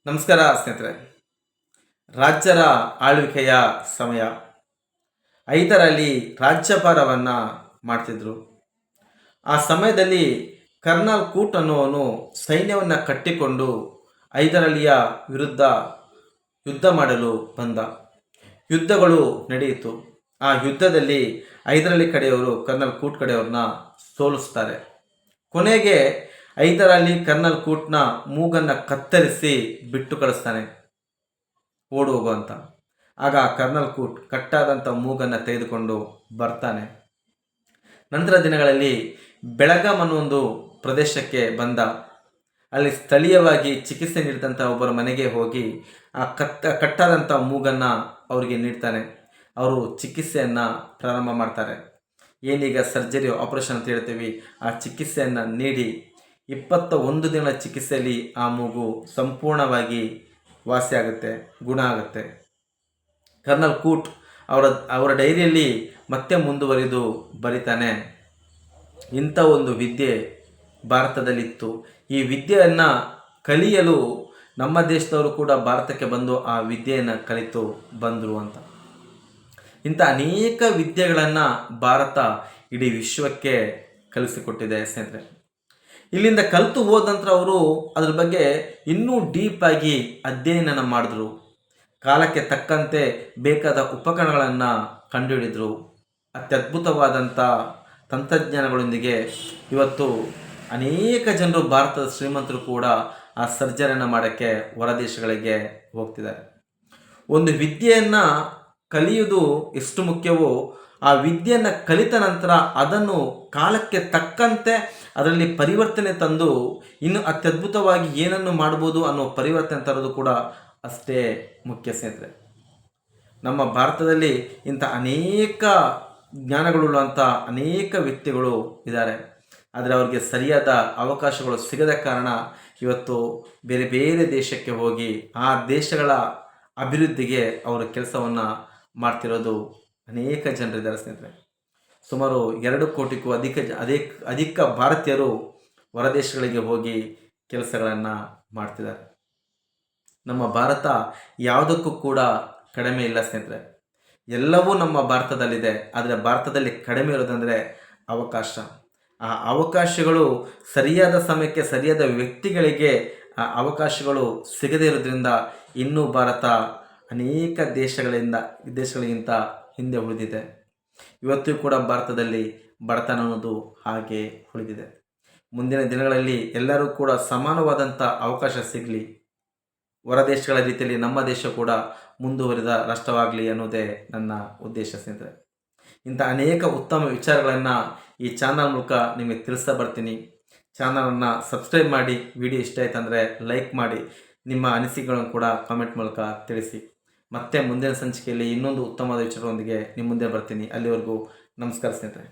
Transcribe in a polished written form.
ನಮಸ್ಕಾರ ಸ್ನೇಹಿತರೆ. ರಾಜ್ಯರ ಆಳ್ವಿಕೆಯ ಸಮಯ. 5ರಲ್ಲಿ ರಾಜ್ಯಭಾರವನ್ನು ಮಾಡ್ತಿದ್ರು. ಆ ಸಮಯದಲ್ಲಿ ಕರ್ನಲ್ ಕೂಟ್ ಅನ್ನುವನು ಸೈನ್ಯವನ್ನು ಕಟ್ಟಿಕೊಂಡು 5ರಲ್ಲಿಯ ವಿರುದ್ಧ ಯುದ್ಧ ಮಾಡಲು ಬಂದ. ಯುದ್ಧಗಳು ನಡೆಯಿತು. ಆ ಯುದ್ಧದಲ್ಲಿ 5ರಲ್ಲಿ ಕಡೆಯವರು ಕರ್ನಲ್ ಕೂಟ್ ಕಡೆಯವ್ರನ್ನ ಸೋಲಿಸ್ತಾರೆ. ಕೊನೆಗೆ 5ರಲ್ಲಿ ಕರ್ನಲ್ ಕೂಟ್ನ ಮೂಗನ್ನು ಕತ್ತರಿಸಿ ಬಿಟ್ಟು ಕಳಿಸ್ತಾನೆ, ಓಡು ಹೋಗು ಅಂತ. ಆಗ ಕರ್ನಲ್ ಕೂಟ್ ಕಟ್ಟಾದಂಥ ಮೂಗನ್ನು ತೆಗೆದುಕೊಂಡು ಬರ್ತಾನೆ. ನಂತರ ದಿನಗಳಲ್ಲಿ ಬೆಳಗಾಂ ಅನ್ನೋ ಒಂದು ಪ್ರದೇಶಕ್ಕೆ ಬಂದ. ಅಲ್ಲಿ ಸ್ಥಳೀಯವಾಗಿ ಚಿಕಿತ್ಸೆ ನೀಡಿದಂಥ ಒಬ್ಬರ ಮನೆಗೆ ಹೋಗಿ ಆ ಕಟ್ಟಾದಂಥ ಮೂಗನ್ನು ಅವರಿಗೆ ನೀಡ್ತಾನೆ. ಅವರು ಚಿಕಿತ್ಸೆಯನ್ನು ಪ್ರಾರಂಭ ಮಾಡ್ತಾರೆ. ಏನೀಗ ಸರ್ಜರಿ ಆಪರೇಷನ್ ಅಂತ ಹೇಳ್ತೀವಿ, ಆ ಚಿಕಿತ್ಸೆಯನ್ನು ನೀಡಿ 21 ದಿನಗಳ ಚಿಕಿತ್ಸೆಯಲ್ಲಿ ಆ ಮೂಗು ಸಂಪೂರ್ಣವಾಗಿ ವಾಸಿಯಾಗುತ್ತೆ, ಗುಣ ಆಗುತ್ತೆ. ಕರ್ನಲ್ ಕೂಟ್ ಅವರ ಡೈರಿಯಲ್ಲಿ ಮತ್ತೆ ಮುಂದುವರಿದು ಬರಿತಾನೆ, ಇಂಥ ಒಂದು ವಿದ್ಯೆ ಭಾರತದಲ್ಲಿತ್ತು. ಈ ವಿದ್ಯೆಯನ್ನು ಕಲಿಯಲು ನಮ್ಮ ದೇಶದವರು ಕೂಡ ಭಾರತಕ್ಕೆ ಬಂದು ಆ ವಿದ್ಯೆಯನ್ನು ಕಲಿತು ಬಂದರು ಅಂತ. ಇಂಥ ಅನೇಕ ವಿದ್ಯೆಗಳನ್ನು ಭಾರತ ಇಡೀ ವಿಶ್ವಕ್ಕೆ ಕಲಿಸಿಕೊಟ್ಟಿದೆ ಸ್ನೇಹಿತರೆ. ಇಲ್ಲಿಂದ ಕಲಿತು ಹೋದ ನಂತರ ಅವರು ಅದ್ರ ಬಗ್ಗೆ ಇನ್ನೂ ಡೀಪಾಗಿ ಅಧ್ಯಯನ ಮಾಡಿದ್ರು. ಕಾಲಕ್ಕೆ ತಕ್ಕಂತೆ ಬೇಕಾದ ಉಪಕರಣಗಳನ್ನು ಕಂಡುಹಿಡಿದ್ರು. ಅತ್ಯದ್ಭುತವಾದಂಥ ತಂತ್ರಜ್ಞಾನಗಳೊಂದಿಗೆ ಇವತ್ತು ಅನೇಕ ಜನರು, ಭಾರತದ ಶ್ರೀಮಂತರು ಕೂಡ ಆ ಸರ್ಜರಿಯನ್ನು ಮಾಡೋಕ್ಕೆ ಹೊರದೇಶಗಳಿಗೆ ಹೋಗ್ತಿದ್ದಾರೆ. ಒಂದು ವಿದ್ಯೆಯನ್ನು ಕಲಿಯುವುದು ಎಷ್ಟು ಮುಖ್ಯವೋ, ಆ ವಿದ್ಯೆಯನ್ನು ಕಲಿತ ನಂತರ ಅದನ್ನು ಕಾಲಕ್ಕೆ ತಕ್ಕಂತೆ ಅದರಲ್ಲಿ ಪರಿವರ್ತನೆ ತಂದು ಇನ್ನು ಅತ್ಯದ್ಭುತವಾಗಿ ಏನನ್ನು ಮಾಡ್ಬೋದು ಅನ್ನೋ ಪರಿವರ್ತನೆ ತರೋದು ಕೂಡ ಅಷ್ಟೇ ಮುಖ್ಯ ಸ್ನೇಹಿತರೆ. ನಮ್ಮ ಭಾರತದಲ್ಲಿ ಇಂಥ ಅನೇಕ ಜ್ಞಾನಗಳುಳ್ಳುವಂಥ ಅನೇಕ ವ್ಯಕ್ತಿಗಳು ಇದ್ದಾರೆ. ಆದರೆ ಅವರಿಗೆ ಸರಿಯಾದ ಅವಕಾಶಗಳು ಸಿಗದ ಕಾರಣ ಇವತ್ತು ಬೇರೆ ಬೇರೆ ದೇಶಕ್ಕೆ ಹೋಗಿ ಆ ದೇಶಗಳ ಅಭಿವೃದ್ಧಿಗೆ ಅವರ ಕೆಲಸವನ್ನು ಮಾಡ್ತಿರೋದು ಅನೇಕ ಜನರಿದ್ದಾರೆ ಸ್ನೇಹಿತರೆ. ಸುಮಾರು 2 ಕೋಟಿಗೂ ಅಧಿಕ ಭಾರತೀಯರು ಹೊರದೇಶಗಳಿಗೆ ಹೋಗಿ ಕೆಲಸಗಳನ್ನು ಮಾಡ್ತಿದ್ದಾರೆ. ನಮ್ಮ ಭಾರತ ಯಾವುದಕ್ಕೂ ಕೂಡ ಕಡಿಮೆ ಇಲ್ಲ ಸ್ನೇಹಿತರೆ. ಎಲ್ಲವೂ ನಮ್ಮ ಭಾರತದಲ್ಲಿದೆ. ಆದರೆ ಭಾರತದಲ್ಲಿ ಕಡಿಮೆ ಇರೋದಂದರೆ ಅವಕಾಶ. ಆ ಅವಕಾಶಗಳು ಸರಿಯಾದ ಸಮಯಕ್ಕೆ ಸರಿಯಾದ ವ್ಯಕ್ತಿಗಳಿಗೆ ಆ ಅವಕಾಶಗಳು ಸಿಗದೇ ಇರೋದ್ರಿಂದ ಇನ್ನೂ ಭಾರತ ಅನೇಕ ದೇಶಗಳಿಗಿಂತ ಹಿಂದೆ ಉಳಿದಿದೆ. ಇವತ್ತು ಕೂಡ ಭಾರತದಲ್ಲಿ ಬಡತನ ಅನ್ನೋದು ಹಾಗೆ ಉಳಿದಿದೆ. ಮುಂದಿನ ದಿನಗಳಲ್ಲಿ ಎಲ್ಲರೂ ಕೂಡ ಸಮಾನವಾದಂಥ ಅವಕಾಶ ಸಿಗಲಿ, ಹೊರ ದೇಶಗಳ ರೀತಿಯಲ್ಲಿ ನಮ್ಮ ದೇಶ ಕೂಡ ಮುಂದುವರಿದ ರಾಷ್ಟ್ರವಾಗಲಿ ಅನ್ನೋದೇ ನನ್ನ ಉದ್ದೇಶ ಸ್ನೇಹಿತರೆ. ಇಂಥ ಅನೇಕ ಉತ್ತಮ ವಿಚಾರಗಳನ್ನು ಈ ಚಾನಲ್ ಮೂಲಕ ನಿಮಗೆ ತಿಳಿಸ್ತಾ ಬರ್ತೀನಿ. ಚಾನಲನ್ನು ಸಬ್ಸ್ಕ್ರೈಬ್ ಮಾಡಿ, ವಿಡಿಯೋ ಇಷ್ಟ ಆಯ್ತಂದರೆ ಲೈಕ್ ಮಾಡಿ, ನಿಮ್ಮ ಅನಿಸಿಕೆಗಳನ್ನು ಕೂಡ ಕಾಮೆಂಟ್ ಮೂಲಕ ತಿಳಿಸಿ. ಮತ್ತೆ ಮುಂದಿನ ಸಂಚಿಕೆಯಲ್ಲಿ ಇನ್ನೊಂದು ಉತ್ತಮವಾದ ವಿಚಾರದೊಂದಿಗೆ ನಿಮ್ಮ ಮುಂದೆ ಬರ್ತೀನಿ. ಅಲ್ಲಿವರೆಗೂ ನಮಸ್ಕಾರ ಸ್ನೇಹಿತರೆ.